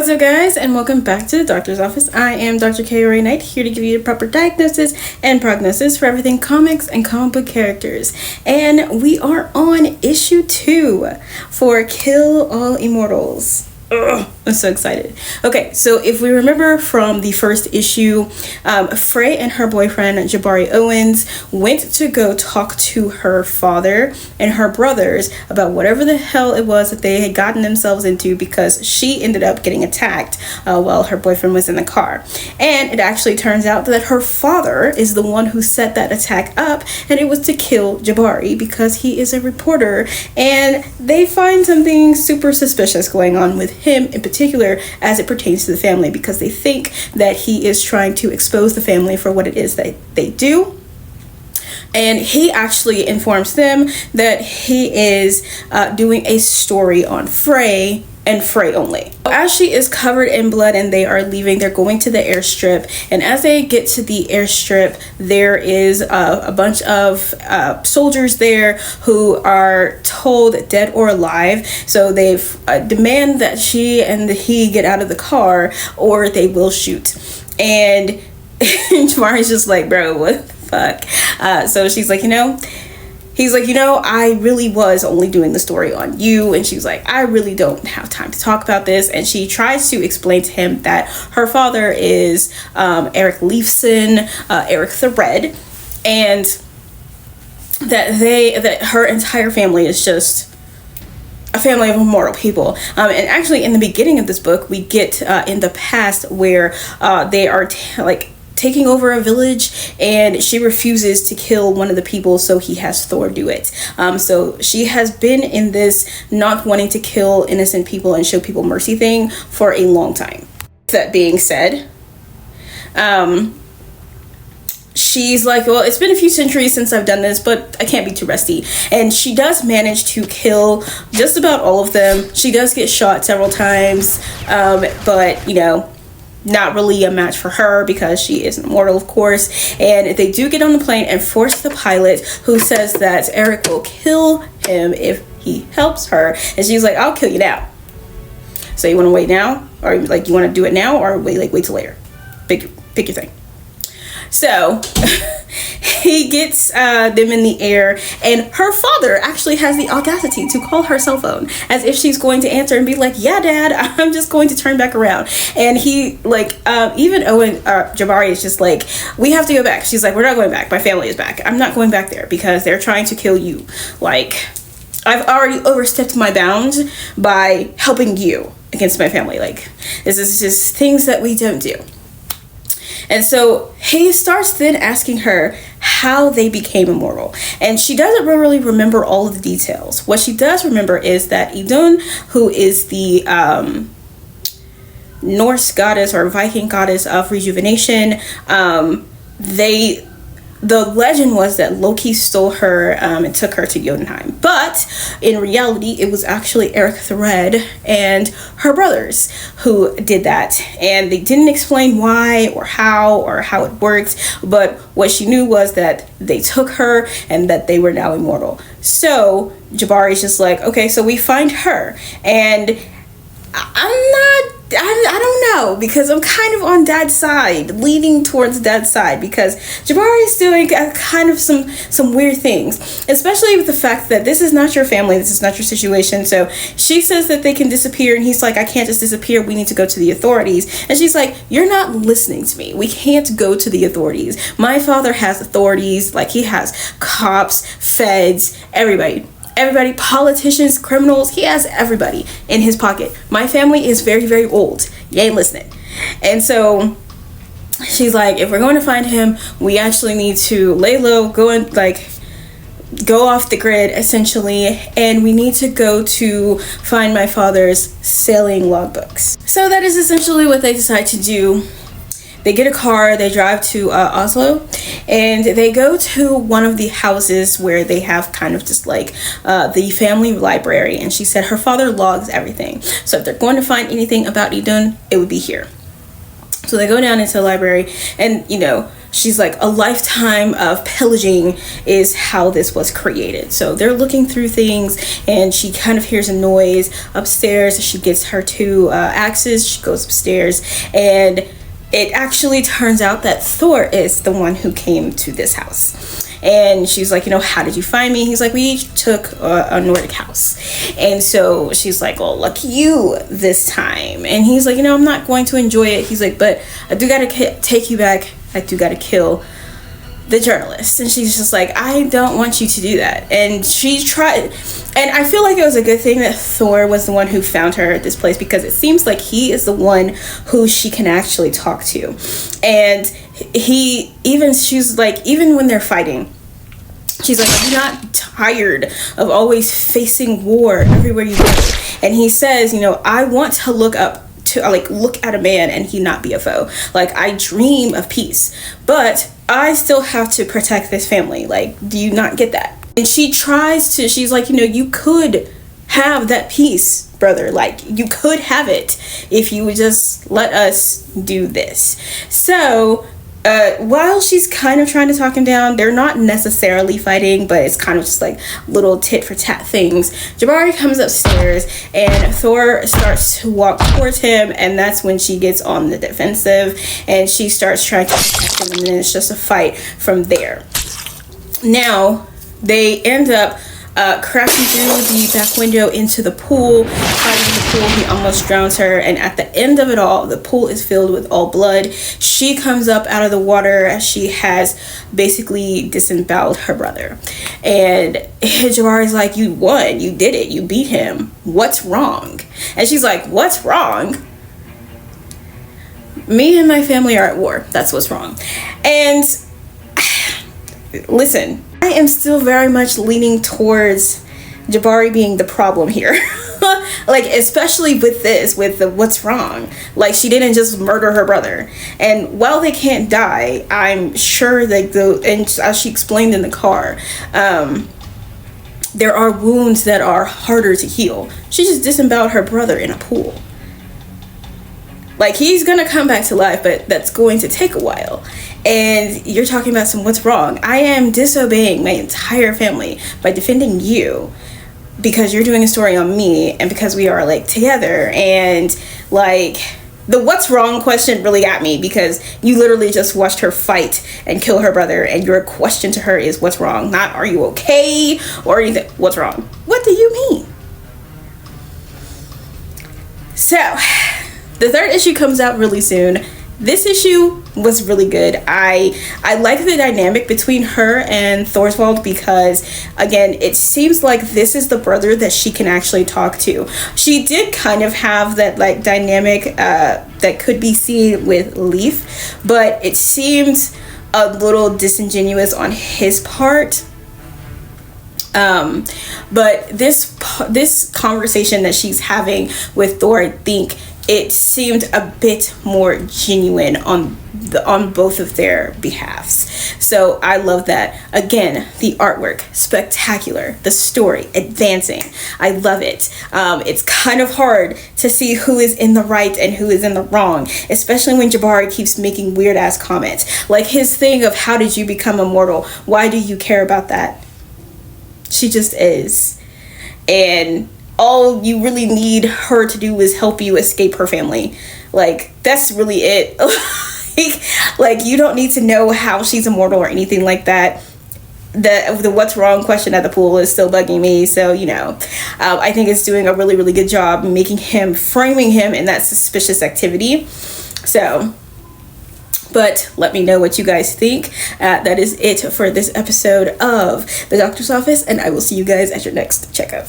What's up, guys, and welcome back to the doctor's office. I am Dr. K. Ray Knight, here to give you the proper diagnosis and prognosis for everything comics and comic book characters. And we are on issue 2 for Kill All Immortals. Ugh, I'm so excited. Okay, so if we remember from the first issue, Frey and her boyfriend Jabari Owens went to go talk to her father and her brothers about whatever the hell it was that they had gotten themselves into, because she ended up getting attacked while her boyfriend was in the car. And it actually turns out that her father is the one who set that attack up, and it was to kill Jabari because he is a reporter, and they find something super suspicious going on with him in particular as it pertains to the family, because they think that he is trying to expose the family for what it is that they do. And he actually informs them that he is doing a story on Frey and Frey only. As she is covered in blood and they are leaving, they're going to the airstrip, and as they get to the airstrip, there is a bunch of soldiers there who are told dead or alive, so they've demand that she and he get out of the car or they will shoot. And Jabari's just like, bro, what the fuck? So she's like, he's like, I really was only doing the story on you. And she's like, I really don't have time to talk about this. And she tries to explain to him that her father is Erik Erik the Red, and that her entire family is just a family of immortal people. And actually in the beginning of this book, we get in the past where they are taking over a village, and she refuses to kill one of the people, so he has Thor do it. So she has been in this not wanting to kill innocent people and show people mercy thing for a long time. That being said, she's like, well, it's been a few centuries since I've done this, but I can't be too rusty. And she does manage to kill just about all of them. She does get shot several times, but not really a match for her because she is an immortal, of course. And they do get on the plane and force the pilot, who says that Erik will kill him if he helps her. And she's like, I'll kill you now. So you want to wait now, or you want to do it now, or wait till later? Pick your thing. So he gets them in the air, and her father actually has the audacity to call her cell phone as if she's going to answer and be like, yeah, Dad, I'm just going to turn back around. And he even Owen Jabari is just like, we have to go back. She's like, we're not going back. My family is back. I'm not going back there because they're trying to kill you. Like, I've already overstepped my bounds by helping you against my family. Like, this is just things that we don't do. And so he starts then asking her how they became immortal. And she doesn't really remember all of the details. What she does remember is that Idun, who is the Norse goddess or Viking goddess of rejuvenation, the legend was that Loki stole her and took her to Jotunheim. But in reality, it was actually Erik the Red and her brothers who did that. And they didn't explain why or how it worked. But what she knew was that they took her and that they were now immortal. So Jabari's just like, okay, so we find her. And I don't know, because I'm kind of on Dad's side, leaning towards Dad's side, because Jabari's doing kind of some weird things, especially with the fact that this is not your family, this is not your situation. So she says that they can disappear, and he's like, I can't just disappear, we need to go to the authorities. And she's like, you're not listening to me, we can't go to the authorities. My father has authorities, like he has cops, feds, everybody, politicians, criminals, he has everybody in his pocket. My family is very, very old. You ain't listening. And so she's like, if we're going to find him, we actually need to lay low, go off the grid, essentially, and we need to go to find my father's sailing logbooks. So that is essentially what they decide to do. They get a car, they drive to Oslo, and they go to one of the houses where they have kind of just like the family library. And she said her father logs everything. So if they're going to find anything about Idun, it would be here. So they go down into the library, and she's like, a lifetime of pillaging is how this was created. So they're looking through things, and she kind of hears a noise upstairs. She gets her 2 axes. She goes upstairs, and it actually turns out that Thor is the one who came to this house. And she's like, how did you find me? He's like, we each took a Nordic house. And so she's like, well, lucky you this time. And he's like, I'm not going to enjoy it. He's like, but I do gotta take you back. I do gotta kill the journalist. And she's just like, I don't want you to do that. And she tried. And I feel like it was a good thing that Thor was the one who found her at this place, because it seems like he is the one who she can actually talk to. And she's like, even when they're fighting, she's like, I'm not tired of always facing war everywhere you go. And he says, I want to look at a man and he not be a foe. Like, I dream of peace, but I still have to protect this family. Like, do you not get that? And she's like, you could have that peace, brother. Like, you could have it if you would just let us do this. So while she's kind of trying to talk him down, they're not necessarily fighting, but it's kind of just like little tit for tat things. Jabari comes upstairs, and Thor starts to walk towards him, and that's when she gets on the defensive, and she starts trying to protect him, and then it's just a fight from there. Now they end up crashing through the back window into the pool. Fighting in the pool, he almost drowns her, and at the end of it all, the pool is filled with all blood. She comes up out of the water as she has basically disemboweled her brother. And Jabari's like, you won, you did it, you beat him. What's wrong? And she's like, what's wrong? Me and my family are at war. That's what's wrong. And listen, I am still very much leaning towards Jabari being the problem here. Like, especially with the what's wrong. Like, she didn't just murder her brother. And while they can't die, I'm sure that and as she explained in the car, there are wounds that are harder to heal. She just disemboweled her brother in a pool. Like, he's gonna come back to life, but that's going to take a while. And you're talking about what's wrong. I am disobeying my entire family by defending you because you're doing a story on me, and because we are like together. And like, the what's wrong question really got me, because you literally just watched her fight and kill her brother, and your question to her is what's wrong, not are you okay or anything. What's wrong? What do you mean? So the 3rd issue comes out really soon. This issue was really good. I like the dynamic between her and Thorswald, because again, it seems like this is the brother that she can actually talk to. She did kind of have that like dynamic that could be seen with Leaf, but it seemed a little disingenuous on his part. But this conversation that she's having with Thor, I think it seemed a bit more genuine on both of their behalves. So I love that. Again, the artwork, spectacular. The story, advancing. I love it. It's kind of hard to see who is in the right and who is in the wrong, especially when Jabari keeps making weird ass comments. Like his thing of, how did you become immortal? Why do you care about that? She just is. And all you really need her to do is help you escape her family. Like, that's really it. like, you don't need to know how she's immortal or anything like that. The what's wrong question at the pool is still bugging me. So, I think it's doing a really, really good job framing him in that suspicious activity. So, but let me know what you guys think. That is it for this episode of The Doctor's Office, and I will see you guys at your next checkup.